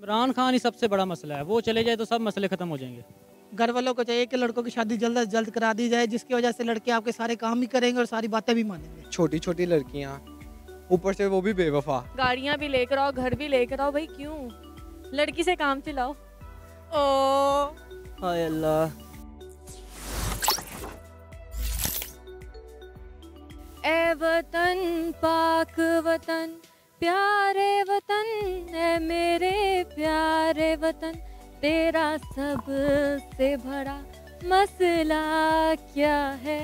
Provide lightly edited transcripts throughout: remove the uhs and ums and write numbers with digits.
इमरान खान ही सबसे बड़ा मसला है, वो चले जाए तो सब मसले खत्म हो जाएंगे। घर वालों को चाहिए कि लड़कों की शादी जल्द से जल्द करा दी जाए, जिसकी वजह से लड़के आपके सारे काम भी करेंगे और सारी बातें भी मानेंगे। छोटी छोटी लड़कियां, ऊपर से वो भी बेवफा। गाड़ियाँ भी लेकर आओ, घर भी लेकर आओ, भाई क्यों? लड़की से काम चलाओ। ओ हाय अल्लाह। ए वतन पाक वतन प्यारे वतन, ए मेरे प्यारे वतन, तेरा सबसे बड़ा मसला क्या है?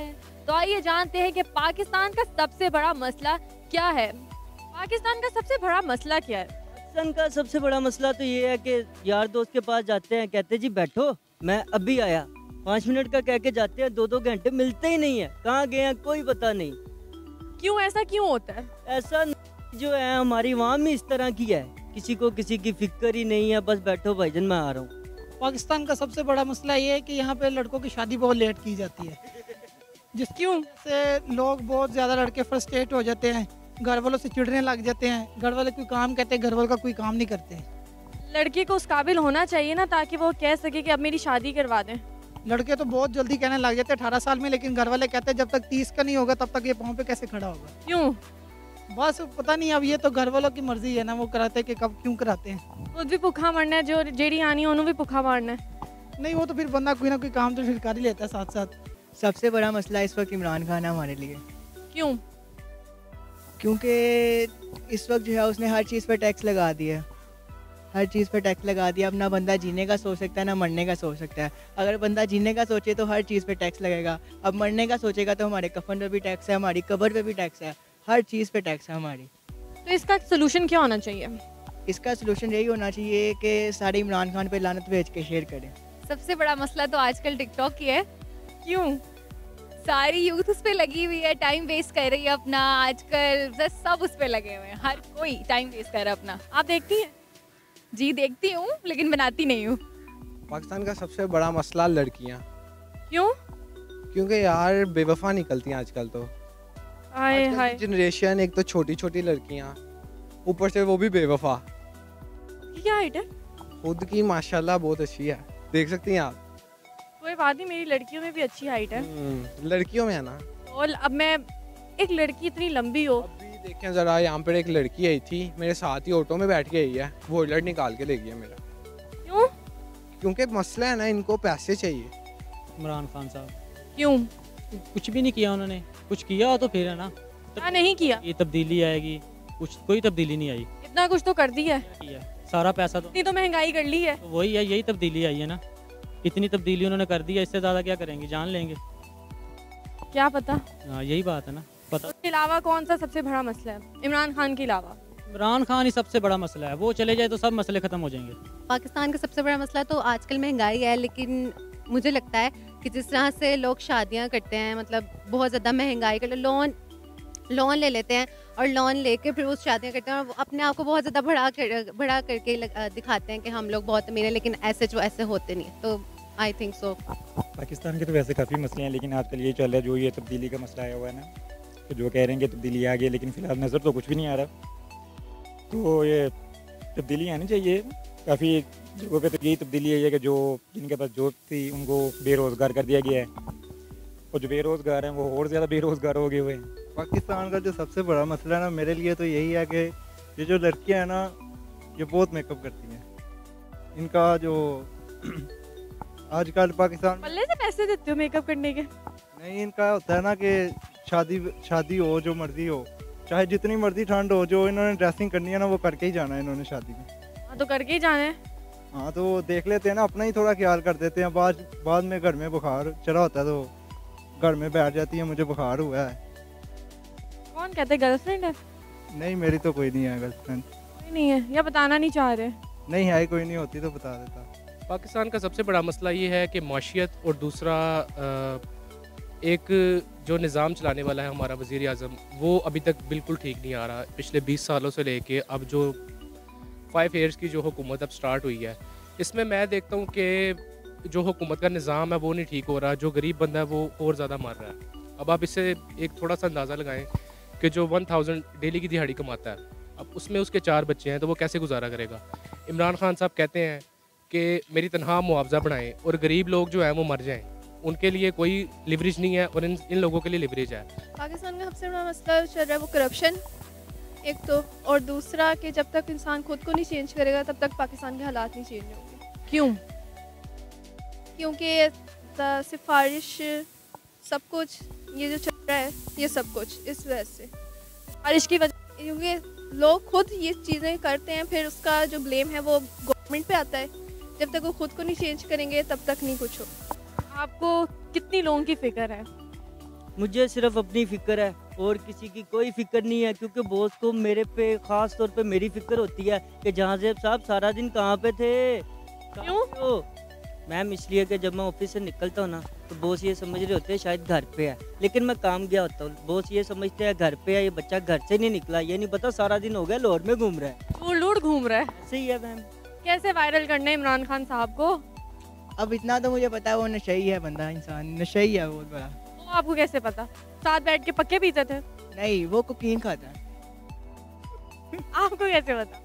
तो आइए जानते हैं कि पाकिस्तान का सबसे बड़ा मसला क्या है। पाकिस्तान का सबसे बड़ा मसला क्या है? पाकिस्तान का सबसे बड़ा मसला तो ये है कि यार दोस्त के पास जाते हैं, कहते जी बैठो मैं अभी आया, 5 मिनट का कह के जाते हैं, 2-2 घंटे मिलते ही नहीं है, कहाँ गए हैं कोई पता नहीं। क्यों ऐसा क्यों होता है? ऐसा जो है हमारी अवाम ही इस तरह की है, किसी को किसी की फिक्र ही नहीं है, बस बैठो भाईजान मैं आ रहा हूँ। पाकिस्तान का सबसे बड़ा मसला ये है कि यहाँ पे लड़कों की शादी बहुत लेट की जाती है, जिसकी वजह से लोग बहुत ज़्यादा लड़के फ्रस्ट्रेट हो जाते हैं, घर वालों से चिढ़ने लग जाते हैं, घर वाले कोई काम कहते हैं, घर वालों का कोई काम नहीं करते। लड़के को उस काबिल होना चाहिए ना, ताकि वो कह सके कि अब मेरी शादी करवा दें। लड़के तो बहुत जल्दी कहने लग जाते हैं 18 साल में, लेकिन घर वाले कहते हैं जब तक 30 का नहीं होगा तब तक ये पाँव पे कैसे खड़ा होगा। क्यों? बस पता नहीं, अब ये तो घर वालों की मर्जी है ना, वो कराते हैं कि कब क्यों कराते हैं। खुद भी भुखा मरना है, जो जेड़ी आनी है उन्होंने भी भुखा मारना है। नहीं, वो तो फिर बंदा कोई ना कोई काम तो फिर कर ही लेता है साथ साथ। सबसे बड़ा मसला इस वक्त इमरान खान है हमारे लिए, क्यों? क्योंकि इस वक्त जो है उसने हर चीज़ पर टैक्स लगा दिया, हर चीज़ पर टैक्स लगा दिया। अब ना बंदा जीने का सोच सकता है ना मरने का सोच सकता है। अगर बंदा जीने का सोचे तो हर चीज़ पे टैक्स लगेगा, अब मरने का सोचेगा तो हमारे कफन पे भी टैक्स है, हमारी कब्र पे भी टैक्स है, हर चीज़ पे टैक्स है हमारी। तो इसका सोल्यूशन क्या होना चाहिए? इसका सलूशन यही होना चाहिए कि सारे इमरान खान पे लानत भेज के शेयर करें। सबसे बड़ा मसला तो आजकल टिकटॉक की है। क्यों? सारी यूथ उस पे लगी हुई है, टाइम वेस्ट कर रही है अपना। आजकल बस सब उस पे लगे हुए हैं, हर कोई टाइम वेस्ट कर रहा है अपना। आप देखती हैं? जी देखती हूँ, लेकिन बनाती नहीं हूँ। पाकिस्तान का सबसे बड़ा मसला लड़कियां, क्यों? क्योंकि यार बेवफा निकलती हैं आजकल तो। हाय हाय, जनरेशन एक तो छोटी छोटी लड़कियां, ऊपर से वो भी बेवफा। क्या हाइट है? खुद की माशाल्लाह बहुत अच्छी है, देख सकती हैं आप। कोई बात नहीं, मेरी लड़कियों में भी अच्छी हाइट है। लड़कियों में है ना। और अब मैं एक लड़की इतनी लंबी हो। अभी देखें जरा, यहाँ पर एक लड़की आई थी मेरे साथ ही ऑटो में बैठ के आई है, वो वॉलेट निकाल के ले गया मेरा। क्यों? क्योंकि मसला है ना, इनको पैसे चाहिए। इमरान खान साहब क्यों? कुछ भी नहीं किया उन्होंने, कुछ किया हो तो फिर है ना क्या नहीं किया? ये तब्दीली आएगी, कुछ कोई तब्दीली नहीं आई। इतना कुछ तो कर दिया है। क्या किया? सारा पैसा तो इतनी तो महंगाई कर ली है। तो वही है, यही तब्दीली आई है ना, इतनी तब्दीली उन्होंने कर दी है, इससे ज़्यादा क्या करेंगे, जान लेंगे। क्या पता। हाँ यही बात है ना, पता। उसके अलावा कौन सा सबसे बड़ा मसला है इमरान खान के अलावा? इमरान खान ही सबसे बड़ा मसला है, वो चले जाए तो सब मसले खत्म हो जाएंगे। पाकिस्तान का सबसे बड़ा मसला तो आजकल महंगाई है, लेकिन मुझे लगता है कि जिस तरह से लोग शादियां करते हैं, मतलब बहुत ज़्यादा महंगाई कर लोन ले लेते हैं और लोन लेके फिर उस शादियां करते हैं और वो अपने आप को बहुत ज़्यादा बड़ा करके दिखाते हैं कि हम लोग बहुत अमीर हैं, लेकिन ऐसे होते नहीं। तो आई थिंक सो पाकिस्तान के तो वैसे काफ़ी मसले हैं, लेकिन आजकल ये चल रहा है जो ये तब्दीली का मसला आया हुआ है ना, तो जो कह रहे हैं कि तब्दीली आ गई, लेकिन फ़िलहाल नज़र तो कुछ भी नहीं आ रहा। तो ये तब्दीली आनी चाहिए, काफ़ी जगहों पे तो यही तब्दीली है कि जो जिनके पास जॉब थी उनको बेरोज़गार कर दिया गया है, और जो बेरोज़गार हैं वो और ज़्यादा बेरोज़गार हो गए हुए हैं। पाकिस्तान का जो सबसे बड़ा मसला है ना मेरे लिए तो यही है कि ये जो लड़कियां हैं ना, ये बहुत मेकअप करती हैं। इनका जो आजकल पाकिस्तान पल्ले से पैसे देते हो मेकअप करने के? नहीं, इनका होता है ना कि शादी हो जो मर्जी हो, चाहे जितनी मर्जी ठंड हो, जो इन्होंने ड्रेसिंग करनी है ना वो करके ही जाना है इन्होंने शादी में। हाँ तो करके ही जाना है। हाँ तो देख लेते हैं ना, अपना ही थोड़ा ख्याल कर देते हैं। बाद में घर में बुखार चढ़ा होता है तो घर में बैठ जाती है, मुझे बुखार हुआ है। कौन कहते हैं गर्लफ्रेंड है? नहीं, मेरी तो कोई नहीं है गर्लफ्रेंड। कोई नहीं है या बताना नहीं चाह रहे? नहीं है, कोई नहीं होती तो बता देता। पाकिस्तान का सबसे बड़ा मसला ये है कि माशियत, और दूसरा एक जो निज़ाम चलाने वाला है हमारा वज़ीर आज़म, वो अभी तक बिल्कुल ठीक नहीं आ रहा। पिछले 20 सालों से लेके अब जो 5 ईयर्स की जो हुकूमत अब स्टार्ट हुई है, इसमें मैं देखता हूँ कि जो हुकूमत का निज़ाम है वो नहीं ठीक हो रहा, जो गरीब बंदा है वो और ज़्यादा मर रहा है। अब आप इससे एक थोड़ा सा अंदाज़ा लगाएं कि जो 1000 डेली की दिहाड़ी कमाता है, अब उसमें उसके 4 बच्चे हैं तो वो कैसे गुजारा करेगा। इमरान खान साहब कहते हैं कि मेरी तनख्वाह मुआवजा बढ़ाएं और गरीब लोग जो हैं वो मर जाएं, उनके लिए कोई लिवरेज नहीं है और इन लोगों के लिए लिवरेज है। पाकिस्तान का सबसे बड़ा मसला चल रहा है वो करप्शन एक तो, और दूसरा कि जब तक इंसान खुद को नहीं चेंज करेगा तब तक पाकिस्तान के हालात नहीं चेंज होंगे। क्यों? क्योंकि सिफारिश सब कुछ ये जो चल रहा है ये सब कुछ इस वजह से, बारिश की वजह, क्योंकि लोग खुद ये चीज़ें करते हैं, फिर उसका जो ब्लेम है वो गवर्नमेंट पे आता है। जब तक वो खुद को नहीं चेंज करेंगे तब तक नहीं कुछ हो। आपको कितनी लोगों की फिक्र है? मुझे सिर्फ अपनी फिक्र है और किसी की कोई फिक्र नहीं है, क्योंकि बॉस को मेरे पे ख़ास तौर पे मेरी फिक्र होती है कि जहांजेब साहब सारा दिन कहाँ पे थे। क्यों? मैम इसलिए कि जब मैं ऑफिस से निकलता हूँ ना तो बॉस ये समझ रहे होते हैं शायद घर पे है, लेकिन मैं काम गया होता हूँ। बॉस ये समझते हैं घर पे है, ये बच्चा घर से नहीं निकला, ये नहीं पता सारा दिन हो गया लाहौर में घूम रहा है, दूर दूर घूम रहा है। सही है मैम। कैसे वायरल करना है इमरान खान साहब को? अब इतना तो मुझे पता है, वो नशई है बंदा, इंसान नशई है बहुत बड़ा। वो आपको कैसे पता? साथ बैठ के पक्के पीते थे? नहीं, वो कोकीन खाता है। आपको कैसे पता?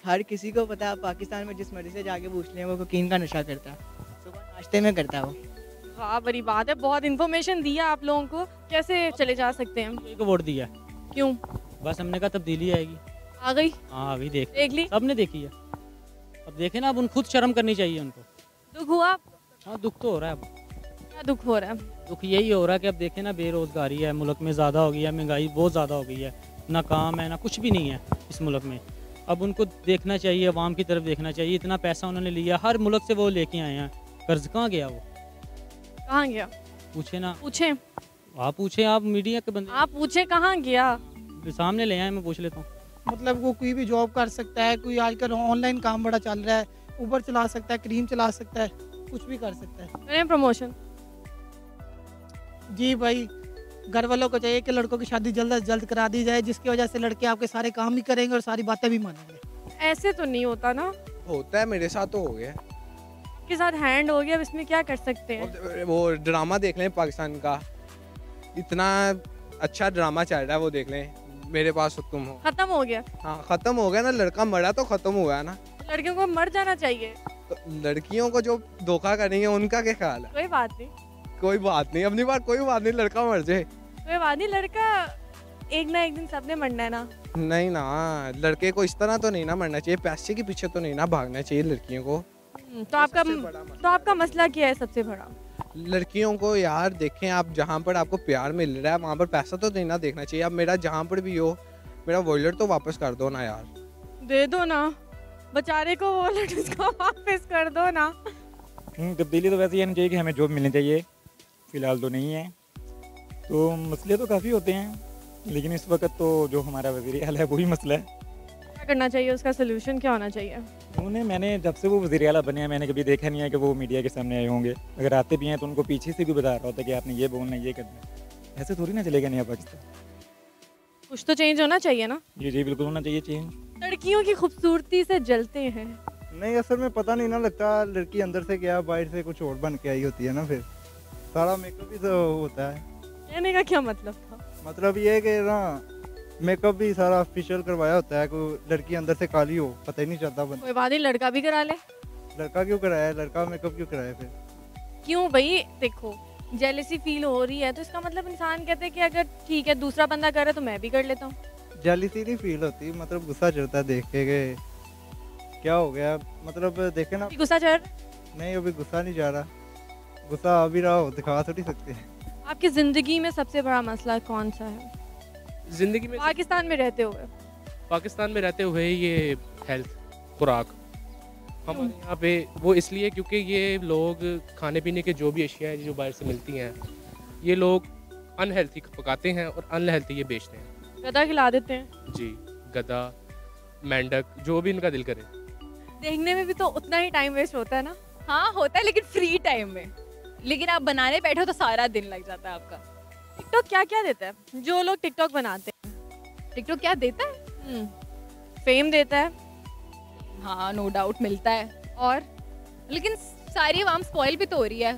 हर किसी को पता है, पाकिस्तान में जिस मर्जी से जाके पूछ लें वो कोकीन का नशा करता है, सुबह नाश्ते में करता है वो। वाह बड़ी बात है, बहुत इन्फॉर्मेशन दिया आप लोगों को। कैसे चले जा सकते हैं हम? को वोट दिया। क्यों? बस हमने कहा तब्दीली आएगी। आ गई? हाँ अभी देख ली, सबने देखी है। अब देखे ना, अब उन खुद शर्म करनी चाहिए उनको। दुख हुआ? हाँ दुख तो हो रहा है। अब क्या दुख हो रहा है? दुख यही हो रहा है कि अब देखे ना, बेरोजगारी है मुल्क में ज़्यादा हो गई है, महंगाई बहुत ज़्यादा हो गई है, ना काम है ना कुछ भी नहीं है इस मुल्क में। अब उनको देखना चाहिए, अवाम की तरफ देखना चाहिए। इतना पैसा उन्होंने लिया, हर मुल्क से वो लेके आए हैं, कर्ज कहाँ गया वो? कहाँ गया? पूछे ना। पूछे? आप पूछे, आप मीडिया के बंदे, आप पूछे कहाँ गया? सामने ले आए, मैं पूछ लेता हूँ। मतलब वो कोई भी जॉब कर सकता है, कोई आजकल ऑनलाइन काम बड़ा चल रहा है, ऊबर चला सकता है, क्रीम चला सकता है, कुछ भी कर सकता है। करें प्रमोशन? जी भाई, घर वालों को चाहिए कि लड़कों की शादी जल्द से जल्द करा दी जाए, जिसकी वजह से लड़के आपके सारे काम भी करेंगे और सारी बातें भी मानेंगे। ऐसे तो नहीं होता ना। होता है, मेरे साथ तो हो गया। के साथ हैंड हो गया, अब इसमें क्या कर सकते हैं? वो ड्रामा देख लें पाकिस्तान का, इतना अच्छा ड्रामा चल रहा है, वो देख लें। मेरे पास हो तुम हो, खत्म हो गया। हाँ खत्म हो गया ना, लड़का मरा तो खत्म हुआ ना। लड़कियों को मर जाना चाहिए। तो लड़कियों को जो धोखा करेंगे उनका क्या ख्याल है? कोई बात नहीं, कोई बात नहीं, अपनी बात कोई बात नहीं, लड़का मर जाए कोई बात नहीं। लड़का एक ना एक दिन सबने मरना है ना। नहीं ना, लड़के को इस तरह तो नहीं ना मरना चाहिए, पैसे के पीछे तो नहीं ना भागना चाहिए लड़कियों को। तो आपका मसला क्या है सबसे बड़ा? लड़कियों को यार देखें आप, जहाँ पर आपको प्यार मिल रहा है वहाँ पर पैसा तो नहीं ना देखना चाहिए। अब मेरा जहाँ पर भी हो, मेरा वॉलेट तो वापस कर दो ना यार। दे दो ना, बेचारे को वॉलेट उसको वापस कर दो ना। तब्दीली तो वैसे ही आनी चाहिए कि हमें जॉब मिलनी चाहिए, फ़िलहाल तो नहीं है। तो मसले तो काफ़ी होते हैं, लेकिन इस वक्त तो जो हमारा वज़ीर आला है वही मसला है। क्या करना चाहिए, उसका सोल्यूशन क्या होना चाहिए? मैंने जब से वो वज़ीर आला बने हैं मैंने कभी देखा नहीं है कि वो मीडिया के सामने आए होंगे। अगर आते भी हैं तो उनको पीछे से भी बता रहा होता है कि आपने ये बोलना ये करना है। ऐसे थोड़ी ना चलेगा नया पाकिस्तान। कुछ तो चेंज होना चाहिए ना। जी बिल्कुल होना चाहिए चेंज। लड़कियों की खूबसूरती से जलते हैं। नहीं, असल में पता नहीं ना लगता लड़की अंदर से क्या बाहर से कुछ और बन के आई होती है ना, फिर सारा मेकअप भी तो होता है। कहने का क्या मतलब था? मतलब ये है कि ना मेकअप भी सारा ऑफिशियल करवाया होता है, कोई लड़की अंदर से काली हो पता ही नहीं चलता। कोई बात नहीं, लड़का भी करा ले। लड़का क्यों कराया? लड़का मेकअप क्यों कराया फिर? क्यों भाई, देखो जेलसी फील हो रही है तो इसका मतलब इंसान कहते हैं कि अगर ठीक है दूसरा बंदा कर रहा है तो मैं भी कर लेता हूँ। जेलसी नहीं फील होती, मतलब गुस्सा चढ़ता है देख के कि क्या हो गया। मतलब देखे ना, गुस्सा चढ़ नहीं अभी गुस्सा नहीं जा रहा, गुस्सा अभी रहा हो, दिखा थोड़ी सकते हैं। आपकी जिंदगी में सबसे बड़ा मसला कौन सा है जिंदगी में? पाकिस्तान में रहते हुए। पाकिस्तान में रहते हुए ये हेल्थ, खुराक हमारे यहाँ पे वो इसलिए क्योंकि ये लोग खाने पीने के जो भी अशिया हैं जो बाहर से मिलती हैं, ये लोग अनहेल्थी पकाते हैं और अनहेल्थी ये बेचते हैं। गधा खिला देते हैं। जी, गधा, मेंढक, जो भी इनका दिल करे। देखने में भी तो उतना ही टाइम वेस्ट होता है ना। हाँ होता है, लेकिन फ्री टाइम में। लेकिन आप बनाने बैठो तो सारा दिन लग जाता है आपका। टिकटॉक क्या क्या देता है? जो लोग टिकटॉक बनाते हैं, टिकटॉक क्या देता है? फेम देता है। हाँ नो डाउट मिलता है, और लेकिन सारी आवाम स्पॉइल भी तो हो रही है।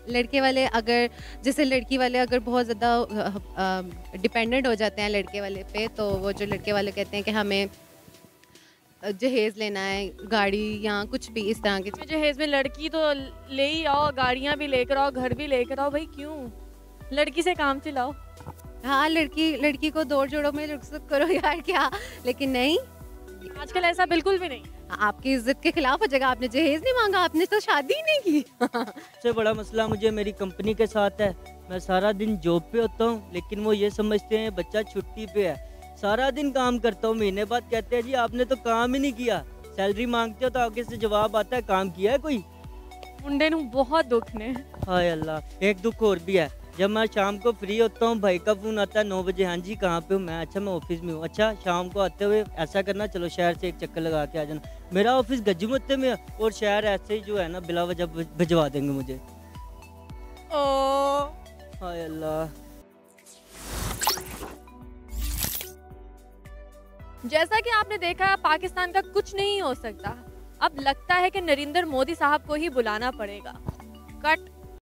लड़के वाले अगर जैसे लड़की वाले अगर बहुत ज़्यादा डिपेंडेंट हो जाते हैं लड़के वाले पे, तो वो जो लड़के वाले कहते हैं कि हमें जहेज़ लेना है, गाड़ी या कुछ भी इस तरह के। जहेज में लड़की तो ले ही आओ, गाड़ियाँ भी लेकर आओ, घर भी लेकर आओ, भाई क्यों? लड़की से काम चलाओ। हाँ, लड़की को दौड़ जोड़ों में रुखसत करो यार, क्या? लेकिन नहीं, आजकल ऐसा बिल्कुल भी नहीं। आपकी इज्जत के खिलाफ हो जाएगा। आपने जहेज नहीं मांगा, आपने तो शादी ही नहीं की। सबसे बड़ा मसला मुझे मेरी कंपनी के साथ है। मैं सारा दिन जॉब पे होता हूँ, लेकिन वो ये समझते हैं बच्चा छुट्टी पे है। सारा दिन काम करता हूँ, महीने बाद कहते हैं जी आपने तो काम ही नहीं किया। सैलरी मांगते हो तो आगे से जवाब आता है काम किया है कोई। मुंडे नू बहुत दुख ने। हाय अल्लाह। एक दुख और भी है, जब मैं शाम को फ्री होता हूँ भाई का फ़ोन आता है 9 बजे, हाँ जी कहाँ पे हूँ मैं? अच्छा मैं ऑफिस में हूँ। अच्छा शाम को आते हुए ऐसा करना, चलो शहर से एक चक्कर लगा के आ जाना। मेरा ऑफिस गज्जूमत्ते में है और शहर ऐसे ही जो है ना बिला वजह भिजवा देंगे मुझे। हाय अल्लाह। जैसा कि आपने देखा, पाकिस्तान का कुछ नहीं हो सकता। अब लगता है कि नरेंद्र मोदी साहब को ही बुलाना पड़ेगा। कट।